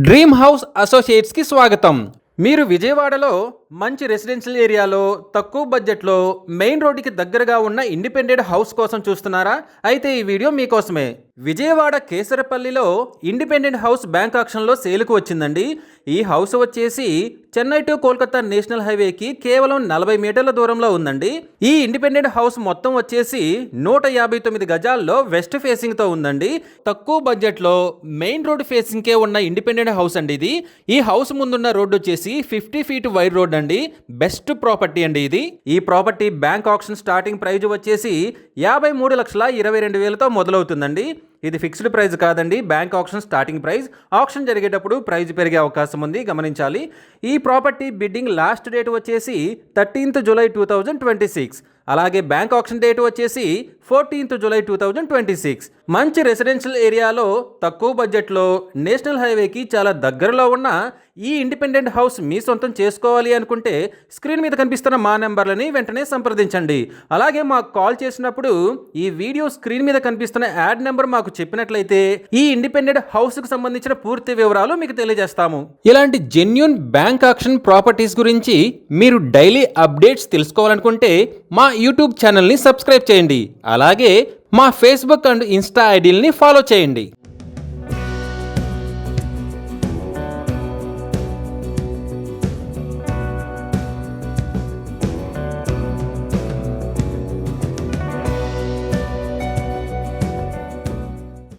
Dream house associates కి స్వాగతం. మీరు విజయవాడలో మంచి రెసిడెన్షియల్ ఏరియాలో తక్కువ బడ్జెట్లో మెయిన్ రోడ్డుకి దగ్గరగా ఉన్న ఇండిపెండెంట్ హౌస్ కోసం చూస్తున్నారా? అయితే ఈ వీడియో మీకోసమే. విజయవాడ కేసరపల్లిలో ఇండిపెండెంట్ హౌస్ బ్యాంక్ ఆక్షన్లో సేల్కు వచ్చిందండి. ఈ హౌస్ వచ్చేసి చెన్నై టు కోల్కతా నేషనల్ హైవేకి కేవలం 40 మీటర్ల దూరంలో ఉందండి. ఈ ఇండిపెండెంట్ హౌస్ మొత్తం వచ్చేసి 159 గజాల్లో వెస్ట్ ఫేసింగ్తో ఉందండి. తక్కువ బడ్జెట్లో మెయిన్ రోడ్ ఫేసింగ్కే ఉన్న ఇండిపెండెంట్ హౌస్ అండి ఇది. ఈ హౌస్ ముందున్న రోడ్డు వచ్చేసి 50 ఫీట్ వైడ్ రోడ్ అండి. బెస్ట్ ప్రాపర్టీ అండి ఇది. ఈ property bank auction starting price వచ్చేసి 53,22,000తో మొదలవుతుందండి. ఇది ఫిక్స్డ్ ప్రైస్ కాదండి, bank auction starting price. Auction జరిగేటప్పుడు ప్రైస్ పెరిగే అవకాశం ఉంది, గమనించాలి. ఈ ప్రాపర్టీ బిడ్డింగ్ లాస్ట్ డేట్ వచ్చేసి 13th జూలై 2026. అలాగే బ్యాంక్ ఆక్షన్ డేట్ వచ్చేసి 14th జూలై 2026. మంచి రెసిడెన్షియల్ ఏరియాలో తక్కువ బడ్జెట్లో నేషనల్ హైవేకి చాలా దగ్గరలో ఉన్న ఈ ఇండిపెండెంట్ హౌస్ మీ సొంతం చేసుకోవాలి అనుకుంటే స్క్రీన్ మీద కనిపిస్తున్న మా నెంబర్లని వెంటనే సంప్రదించండి. అలాగే మాకు కాల్ చేసినప్పుడు ఈ వీడియో స్క్రీన్ మీద కనిపిస్తున్న యాడ్ నెంబర్ మాకు చెప్పినట్లయితే ఈ ఇండిపెండెంట్ హౌస్కి సంబంధించిన పూర్తి వివరాలు మీకు తెలియజేస్తాము. ఇలాంటి జెన్యూన్ బ్యాంక్ ఆక్షన్ ప్రాపర్టీస్ గురించి మీరు డైలీ అప్డేట్స్ తెలుసుకోవాలనుకుంటే మా యూట్యూబ్ ఛానల్ని సబ్స్క్రైబ్ చేయండి. అలాగే మా ఫేస్బుక్ అండ్ ఇన్స్టా ఐడీలని ఫాలో చేయండి.